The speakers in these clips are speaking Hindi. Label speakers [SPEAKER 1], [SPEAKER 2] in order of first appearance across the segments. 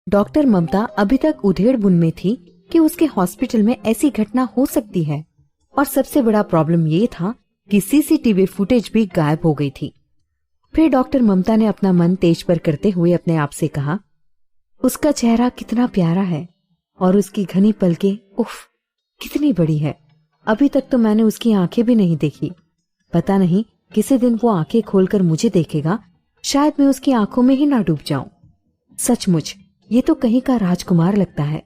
[SPEAKER 1] डॉक्टर ममता अभी तक उधेड़-बुन में थी कि उसके हॉस्पिटल में ऐसी घटना हो सकती है, और सबसे बड़ा प्रॉब्लम ये था कि सीसीटीवी फुटेज भी गायब हो गई थी। फिर डॉक्टर ममता ने अपना मन तेज पर करते हुए अपने आप से कहा, उसका चेहरा कितना प्यारा है और उसकी घनी पलकें, उफ, कितनी बड़ी है। अभी तक तो मैंने उसकी आंखें भी नहीं देखी। पता नहीं किसी दिन वो आंखें खोलकर मुझे देखेगा, शायद मैं उसकी आंखों में ही ना डूब जाऊं। सचमुच ये तो कहीं का राजकुमार लगता है।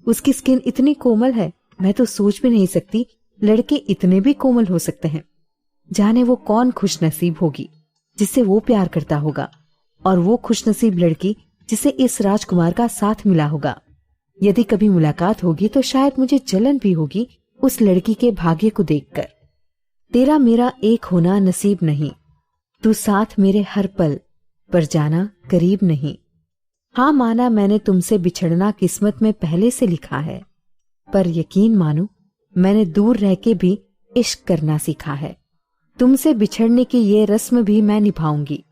[SPEAKER 1] उसकी स्किन इतनी कोमल है, मैं तो सोच भी नहीं सकती लड़के इतने भी कोमल हो सकते हैं। जाने वो कौन खुशनसीब होगी जिससे वो प्यार करता होगा, और वो खुशनसीब लड़की जिसे इस राजकुमार का साथ मिला होगा। यदि कभी मुलाकात होगी तो शायद मुझे जलन भी होगी उस लड़की के भाग्य को देखकर। तेरा मेरा एक होना नसीब नहीं, तू साथ मेरे हर पल, पर जाना करीब नहीं। हाँ माना मैंने तुमसे बिछड़ना किस्मत में पहले से लिखा है, पर यकीन मानो मैंने दूर रह के भी इश्क करना सीखा है। तुमसे बिछड़ने की ये रस्म भी मैं निभाऊंगी,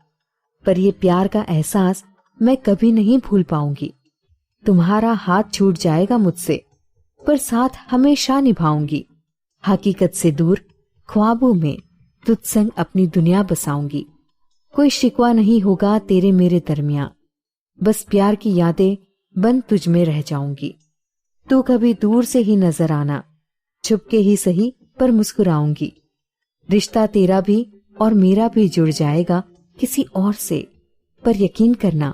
[SPEAKER 1] पर ये प्यार का एहसास मैं कभी नहीं भूल पाऊंगी। तुम्हारा हाथ छूट जाएगा मुझसे, पर साथ हमेशा निभाऊंगी। हकीकत से दूर ख्वाबों में तुझ संग अपनी दुनिया बसाऊंगी। कोई शिकवा नहीं होगा तेरे मेरे दरमियां, बस प्यार की यादें बन तुझ में रह जाऊंगी। तू कभी दूर से ही नजर आना, छुपके ही सही पर मुस्कुराऊंगी। रिश्ता तेरा भी और मेरा भी जुड़ जाएगा किसी और से, पर यकीन करना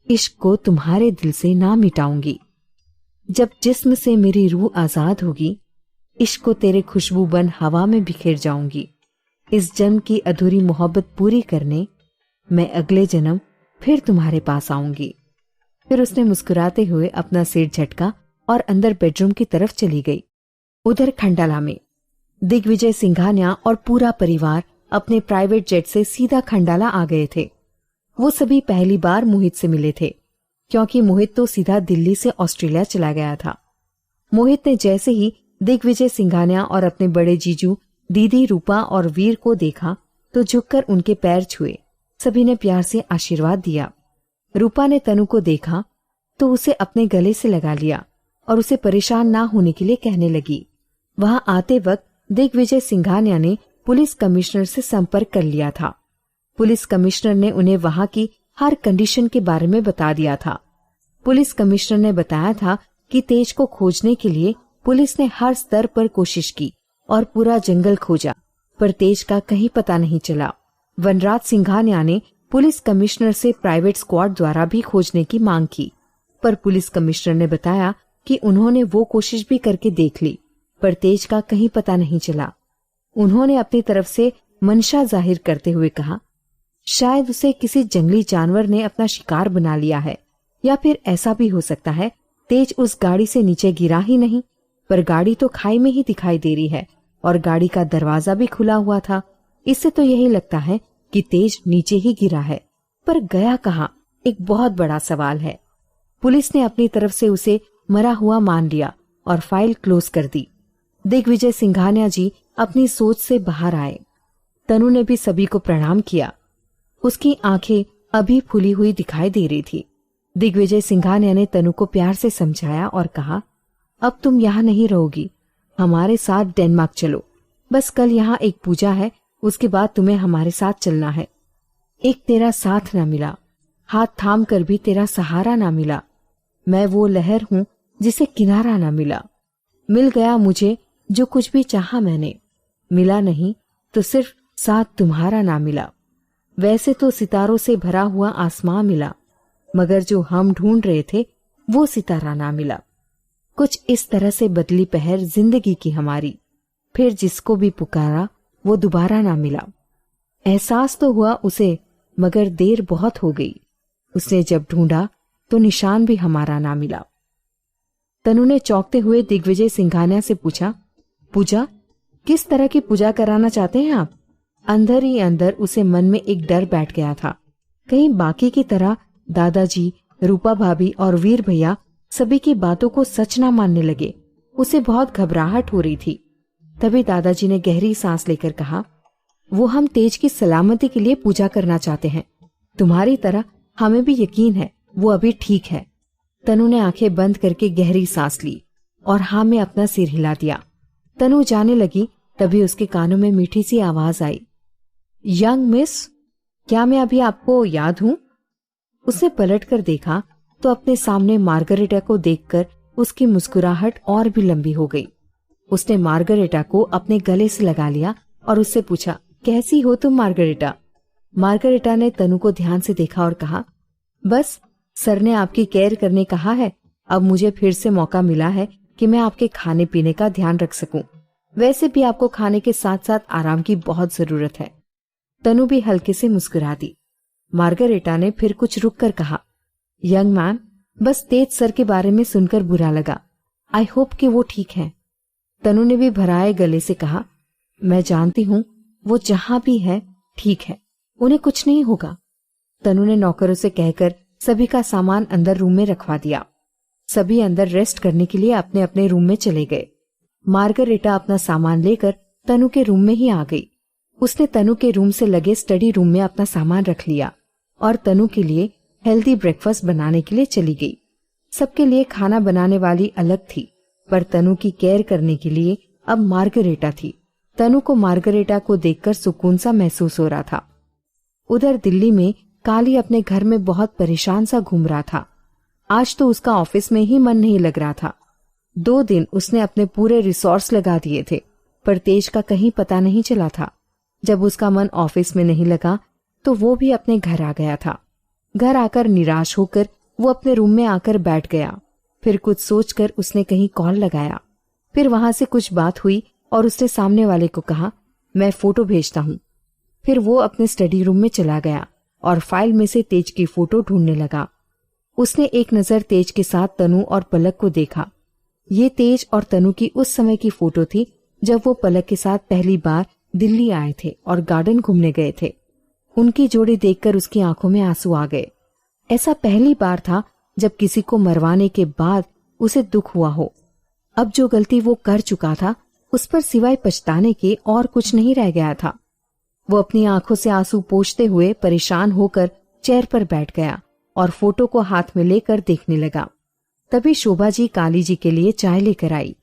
[SPEAKER 1] इश्क को तुम्हारे दिल से ना मिटाऊंगी। जब जिस्म से मेरी रूह आजाद होगी, इश्क को तेरे खुशबू बन हवा में बिखेर जाऊंगी। इस जन्म की अधूरी मोहब्बत पूरी करने मैं अगले जन्म फिर तुम्हारे पास आऊंगी। फिर उसने मुस्कुराते हुए अपना सिर झटका और अंदर बेडरूम की तरफ चली गई। उधर खंडाला में दिग्विजय सिंघानिया और पूरा परिवार अपने प्राइवेट जेट से सीधा खंडाला आ गए थे। वो सभी पहली बार मोहित से मिले थे, क्योंकि मोहित तो सीधा दिल्ली से ऑस्ट्रेलिया चला गया था। मोहित ने जैसे ही दिग्विजय सिंघानिया और अपने बड़े जीजू दीदी रूपा और वीर को देखा तो झुककर उनके पैर छुए। सभी ने प्यार से आशीर्वाद दिया। रूपा ने तनु को देखा तो उसे अपने गले से लगा लिया और उसे परेशान ना होने के लिए कहने लगी। वहां आते वक्त दिग्विजय सिंघानिया ने पुलिस कमिश्नर से संपर्क कर लिया था। पुलिस कमिश्नर ने उन्हें वहां की हर कंडीशन के बारे में बता दिया था। पुलिस कमिश्नर ने बताया था कि तेज को खोजने के लिए पुलिस ने हर स्तर पर कोशिश की और पूरा जंगल खोजा, पर तेज का कहीं पता नहीं चला। वनराज सिंघानिया ने पुलिस कमिश्नर से प्राइवेट स्क्वाड द्वारा भी खोजने की मांग की, पर पुलिस कमिश्नर ने बताया कि उन्होंने वो कोशिश भी करके देख ली, पर तेज का कहीं पता नहीं चला। उन्होंने अपनी तरफ से मंशा जाहिर करते हुए कहा, शायद उसे किसी जंगली जानवर ने अपना शिकार बना लिया है, या फिर ऐसा भी हो सकता है तेज उस गाड़ी से नीचे गिरा ही नहीं, पर गाड़ी तो खाई में ही दिखाई दे रही है और गाड़ी का दरवाजा भी खुला हुआ था। इससे तो यही लगता है कि तेज नीचे ही गिरा है, पर गया कहाँ, एक बहुत बड़ा सवाल है। पुलिस ने अपनी तरफ से उसे मरा हुआ मान लिया और फाइल क्लोज कर दी। दिग्विजय सिंघानिया जी अपनी सोच से बाहर आए। तनु ने भी सभी को प्रणाम किया। उसकी आंखें अभी फूली हुई दिखाई दे रही थी। दिग्विजय सिंघानिया ने तनु को प्यार से समझाया और कहा, अब तुम यहाँ नहीं रहोगी, हमारे साथ डेनमार्क चलो। बस कल यहाँ एक पूजा है, उसके बाद तुम्हें हमारे साथ चलना है। एक तेरा साथ ना मिला, हाथ थाम कर भी तेरा सहारा ना मिला। मैं वो लहर हूँ जिसे किनारा ना मिला। मिल गया मुझे जो कुछ भी चाहा मैंने, मिला नहीं तो सिर्फ साथ तुम्हारा ना मिला। वैसे तो सितारों से भरा हुआ आसमां मिला, मगर जो हम ढूंढ रहे थे वो सितारा ना मिला। कुछ इस तरह से बदली पहर जिंदगी की हमारी, फिर जिसको भी पुकारा वो दोबारा ना मिला। एहसास तो हुआ उसे, मगर देर बहुत हो गई। उसने जब ढूंढा तो निशान भी हमारा ना मिला। तनु ने चौंकते हुए दिग्विजय सिंघानिया से पूछा, पूजा? किस तरह की पूजा कराना चाहते हैं आप? अंदर ही अंदर उसे मन में एक डर बैठ गया था, कहीं बाकी की तरह दादाजी, रूपा भाभी और वीर भैया सभी की बातों को सच ना मानने लगे। उसे बहुत घबराहट हो रही थी। तभी दादाजी ने गहरी सांस लेकर कहा, वो हम तेज की सलामती के लिए पूजा करना चाहते हैं। तुम्हारी तरह हमें भी यकीन है वो अभी ठीक है। तनु ने आंखें बंद करके गहरी सांस ली और हाँ में अपना सिर हिला दिया। तनु जाने लगी, तभी उसके कानों में मीठी सी आवाज आई, यंग मिस, क्या मैं अभी आपको याद हूं? उसने पलट कर देखा तो अपने सामने मार्गरेटा को देखकर उसकी मुस्कुराहट और भी लंबी हो गई। उसने मार्गरेटा को अपने गले से लगा लिया और उससे पूछा, कैसी हो तुम मार्गरेटा? मार्गरेटा ने तनु को ध्यान से देखा और कहा, बस सर ने आपकी केयर करने कहा है, अब मुझे फिर से मौका मिला है कि मैं आपके खाने पीने का ध्यान रख सकूं। वैसे भी आपको खाने के साथ साथ आराम की बहुत जरूरत है। तनु भी हल्के से मुस्कुरा दी। मार्गरेटा ने फिर कुछ रुक कर कहा, यंग मैन, बस तेज सर के बारे में सुनकर बुरा लगा। आई होप कि वो ठीक है। तनु ने भी भराए गले से कहा, मैं जानती हूँ वो जहां भी है ठीक है, उन्हें कुछ नहीं होगा। तनु ने नौकरों से कहकर सभी का सामान अंदर रूम में रखवा दिया। सभी अंदर रेस्ट करने के लिए अपने अपने रूम में चले गए। मार्गरेटा अपना सामान लेकर तनु के रूम में ही आ गई। उसने तनु के रूम से लगे स्टडी रूम में अपना सामान रख लिया और तनु के लिए हेल्दी ब्रेकफास्ट बनाने के लिए चली गई। सबके लिए खाना बनाने वाली अलग थी, पर तनु की केयर करने के लिए अब मार्गरेटा थी। तनु को मार्गरेटा को देखकर सुकून सा महसूस हो रहा था। उधर दिल्ली में काली अपने घर में बहुत परेशान सा घूम रहा था। आज तो उसका ऑफिस में ही मन नहीं लग रहा था। 2 दिन उसने अपने पूरे रिसोर्स लगा दिए थे, पर तेज का कहीं पता नहीं चला था। जब उसका मन ऑफिस में नहीं लगा तो वो भी अपने घर आ गया था। घर आकर निराश होकर वो अपने रूम में आकर बैठ गया। फिर कुछ सोचकर उसने कहीं कॉल लगाया। फिर वहां से कुछ बात हुई और उसने सामने वाले को कहा, मैं फोटो भेजता हूँ। फिर वो अपने स्टडी रूम में चला गया और फाइल में से तेज की फोटो ढूंढने लगा। उसने एक नजर तेज के साथ तनु और पलक को देखा। ये तेज और तनु की उस समय की फोटो थी जब वो पलक के साथ पहली बार दिल्ली आए थे और गार्डन घूमने गए थे। उनकी जोड़ी देखकर उसकी आंखों में आंसू आ गए। ऐसा पहली बार था जब किसी को मरवाने के बाद उसे दुख हुआ हो। अब जो गलती वो कर चुका था उस पर सिवाय पछताने के और कुछ नहीं रह गया था। वो अपनी आंखों से आंसू पोंछते हुए परेशान होकर चेयर पर बैठ गया और फोटो को हाथ में लेकर देखने लगा। तभी शोभा जी काली जी के लिए चाय लेकर आई।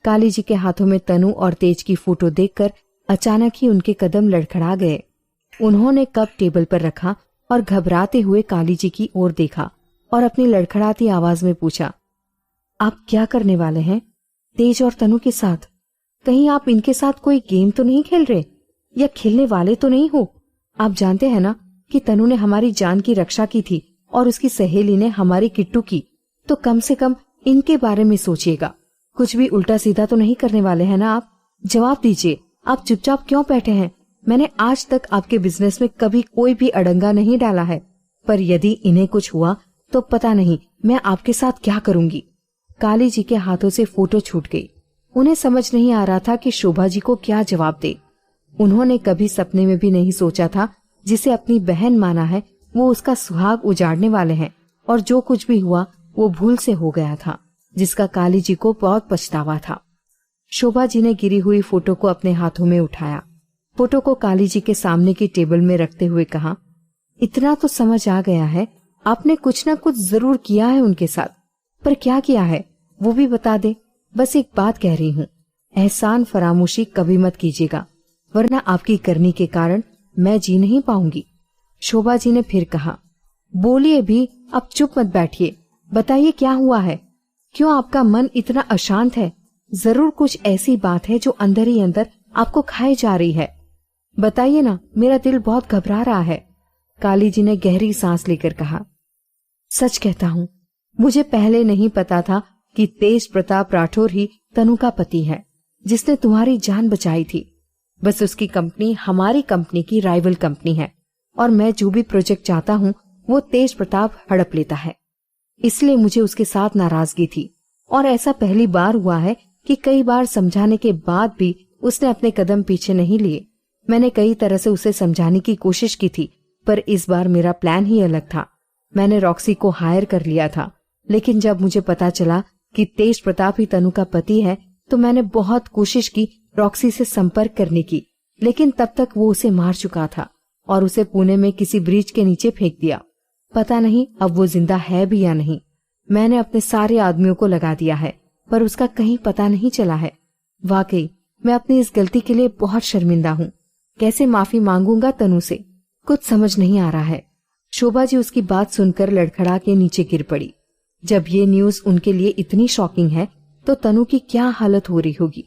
[SPEAKER 1] काली जी के हाथों में तनु और तेज की फोटो देखकर अचानक ही उनके कदम लड़खड़ा गए। उन्होंने कप टेबल पर रखा और घबराते हुए काली जी की ओर देखा और अपनी लड़खड़ाती आवाज में पूछा, आप क्या करने वाले हैं तेज और तनु के साथ? कहीं आप इनके साथ कोई गेम तो नहीं खेल रहे या खेलने वाले तो नहीं हो? आप जानते हैं ना कि तनु ने हमारी जान की रक्षा की थी और उसकी सहेली ने हमारी किट्टू की, तो कम से कम इनके बारे में सोचिएगा। कुछ भी उल्टा सीधा तो नहीं करने वाले हैं ना आप? जवाब दीजिए, आप चुपचाप क्यों बैठे हैं? मैंने आज तक आपके बिजनेस में कभी कोई भी अड़ंगा नहीं डाला है, पर यदि इन्हें कुछ हुआ तो पता नहीं मैं आपके साथ क्या करूंगी। काली जी के हाथों से फोटो छूट गई। उन्हें समझ नहीं आ रहा था कि शोभा जी को क्या जवाब दे। उन्होंने कभी सपने में भी नहीं सोचा था जिसे अपनी बहन माना है वो उसका सुहाग उजाड़ने वाले हैं, और जो कुछ भी हुआ वो भूल से हो गया था, जिसका काली जी को बहुत पछतावा था। शोभा जी ने गिरी हुई फोटो को अपने हाथों में उठाया, फोटो को काली जी के सामने की टेबल में रखते हुए कहा, इतना तो समझ आ गया है आपने कुछ न कुछ जरूर किया है उनके साथ, पर क्या किया है वो भी बता दे। बस एक बात कह रही हूँ, एहसान फरामोशी कभी मत कीजिएगा, वरना आपकी करनी के कारण मैं जी नहीं पाऊंगी। शोभा जी ने फिर कहा, बोलिए भी, अब चुप मत बैठिए, बताइए क्या हुआ है? क्यों आपका मन इतना अशांत है? जरूर कुछ ऐसी बात है जो अंदर ही अंदर आपको खाए जा रही है। बताइए ना, मेरा दिल बहुत घबरा रहा है। काली जी ने गहरी सांस लेकर कहा, सच कहता हूँ, मुझे पहले नहीं पता था कि तेज प्रताप राठौर ही तनु का पति है जिसने तुम्हारी जान बचाई थी। बस उसकी कंपनी हमारी कंपनी की राइवल कंपनी है और मैं जो भी प्रोजेक्ट चाहता हूँ वो तेज प्रताप हड़प लेता है, इसलिए मुझे उसके साथ नाराजगी थी। और ऐसा पहली बार हुआ है कि कई बार समझाने के बाद भी उसने अपने कदम पीछे नहीं लिए। मैंने कई तरह से उसे समझाने की कोशिश की थी, पर इस बार मेरा प्लान ही अलग था। मैंने रॉक्सी को हायर कर लिया था, लेकिन जब मुझे पता चला कि तेज प्रताप ही तनु का पति है तो मैंने बहुत कोशिश की रॉक्सी से संपर्क करने की, लेकिन तब तक वो उसे मार चुका था और उसे पुणे में किसी ब्रिज के नीचे फेंक दिया। पता नहीं अब वो जिंदा है भी या नहीं। मैंने अपने सारे आदमियों को लगा दिया है, पर उसका कहीं पता नहीं चला है। वाकई मैं अपनी इस गलती के लिए बहुत शर्मिंदा हूँ। कैसे माफी मांगूंगा तनु से, कुछ समझ नहीं आ रहा है। शोभा जी उसकी बात सुनकर लड़खड़ा के नीचे गिर पड़ी। जब ये न्यूज उनके लिए इतनी शॉकिंग है तो तनु की क्या हालत हो रही होगी।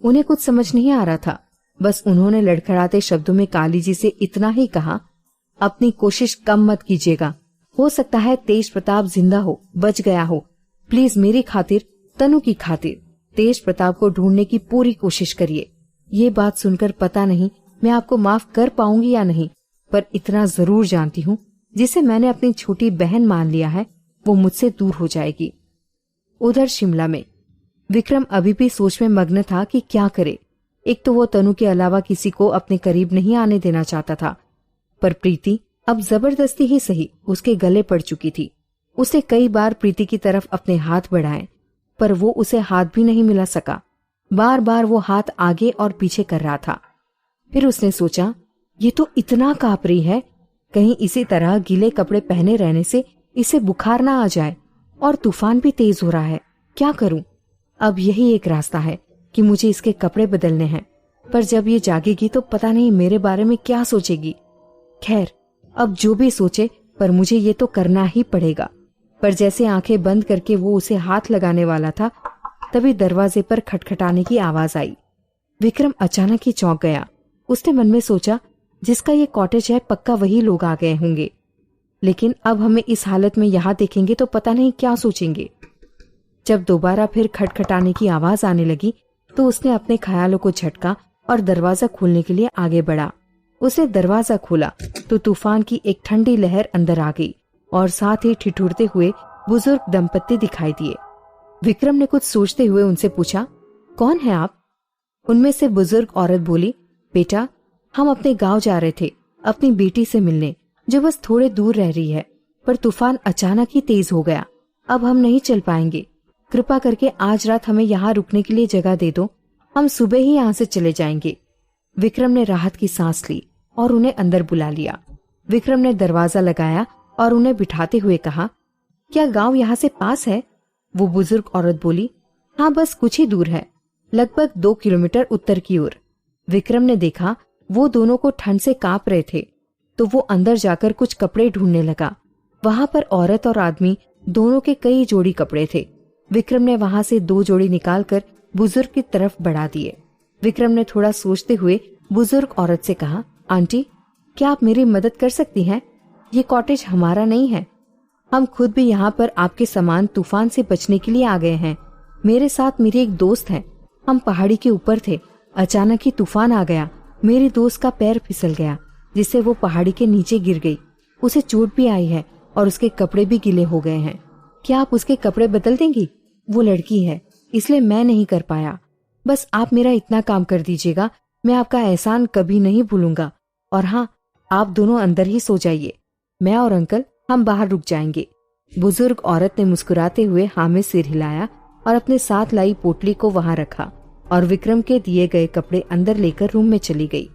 [SPEAKER 1] उन्हें कुछ समझ नहीं आ रहा था। बस उन्होंने लड़खड़ाते शब्दों में काली जी से इतना ही कहा, अपनी कोशिश कम मत कीजिएगा, हो सकता है तेज प्रताप जिंदा हो, बच गया हो। प्लीज मेरी खातिर, तनु की खातिर तेज प्रताप को ढूंढने की पूरी कोशिश करिए। ये बात सुनकर पता नहीं मैं आपको माफ कर पाऊंगी या नहीं, पर इतना जरूर जानती हूँ, जिसे मैंने अपनी छोटी बहन मान लिया है वो मुझसे दूर हो जाएगी। उधर शिमला में विक्रम अभी भी सोच में मग्न था कि क्या करे। एक तो वो तनु के अलावा किसी को अपने करीब नहीं आने देना चाहता था, पर प्रीति अब जबरदस्ती ही सही उसके गले पड़ चुकी थी। उसने कई बार प्रीति की तरफ अपने हाथ बढ़ाए, पर वो उसे हाथ भी नहीं मिला सका। बार बार वो हाथ आगे और पीछे कर रहा था। फिर उसने सोचा, ये तो इतना कांप रही है, कहीं इसी तरह गीले कपड़े पहने रहने से इसे बुखार ना आ जाए, और तूफान भी तेज हो रहा है। क्या करूं? अब यही एक रास्ता है कि मुझे इसके कपड़े बदलने हैं, पर जब ये जागेगी तो पता नहीं मेरे बारे में क्या सोचेगी। खैर, अब जो भी सोचे, पर मुझे ये तो करना ही पड़ेगा। पर जैसे आंखें बंद करके वो उसे हाथ लगाने वाला था, तभी दरवाजे पर खटखटाने की आवाज आई। विक्रम अचानक ही चौंक गया। उसने मन में सोचा, जिसका ये कॉटेज है पक्का वही लोग आ गए होंगे, लेकिन अब हमें इस हालत में यहाँ देखेंगे तो पता नहीं क्या सोचेंगे। जब दोबारा फिर खटखटाने की आवाज आने लगी तो उसने अपने ख्यालों को झटका और दरवाजा खोलने के लिए आगे बढ़ा। उसने दरवाजा खोला तो तूफान की एक ठंडी लहर अंदर आ गई और साथ ही ठिठुरते हुए बुजुर्ग दंपत्ति दिखाई दिए। विक्रम ने कुछ सोचते हुए उनसे पूछा, कौन है आप? उनमें से बुजुर्ग औरत बोली, बेटा, हम अपने गांव जा रहे थे अपनी बेटी से मिलने, जो बस थोड़े दूर रह रही है, पर तूफान अचानक ही तेज हो गया। अब हम नहीं चल पाएंगे। कृपा करके आज रात हमें यहाँ रुकने के लिए जगह दे दो, हम सुबह ही यहाँ से चले जाएंगे। विक्रम ने राहत की सांस ली और उन्हें अंदर बुला लिया। विक्रम ने दरवाजा लगाया और उन्हें बिठाते हुए कहा, क्या गांव यहाँ से पास है? वो बुजुर्ग औरत बोली, हाँ, बस कुछ ही दूर है, लगभग 2 किलोमीटर उत्तर की ओर। विक्रम ने देखा वो दोनों को ठंड से कांप रहे थे, तो वो अंदर जाकर कुछ कपड़े ढूंढने लगा। वहां पर औरत और आदमी दोनों के कई जोड़ी कपड़े थे। विक्रम ने वहां से 2 जोड़ी निकालकर बुजुर्ग की तरफ बढ़ा दिए। विक्रम ने थोड़ा सोचते हुए बुजुर्ग औरत से कहा, आंटी, क्या आप मेरी मदद कर सकती हैं? ये कॉटेज हमारा नहीं है, हम खुद भी यहाँ पर आपके समान तूफान से बचने के लिए आ गए हैं। मेरे साथ मेरी एक दोस्त है, हम पहाड़ी के ऊपर थे, अचानक ही तूफान आ गया, मेरी दोस्त का पैर फिसल गया, जिससे वो पहाड़ी के नीचे गिर गई। उसे चोट भी आई है और उसके कपड़े भी गीले हो गए हैं। क्या आप उसके कपड़े बदल देंगी? वो लड़की है, इसलिए मैं नहीं कर पाया। बस आप मेरा इतना काम कर दीजिएगा, मैं आपका एहसान कभी नहीं भूलूंगा। और हाँ, आप दोनों अंदर ही सो जाइए, मैं और अंकल हम बाहर रुक जाएंगे। बुजुर्ग औरत ने मुस्कुराते हुए हाँ में सिर हिलाया और अपने साथ लाई पोटली को वहां रखा और विक्रम के दिए गए कपड़े अंदर लेकर रूम में चली गई।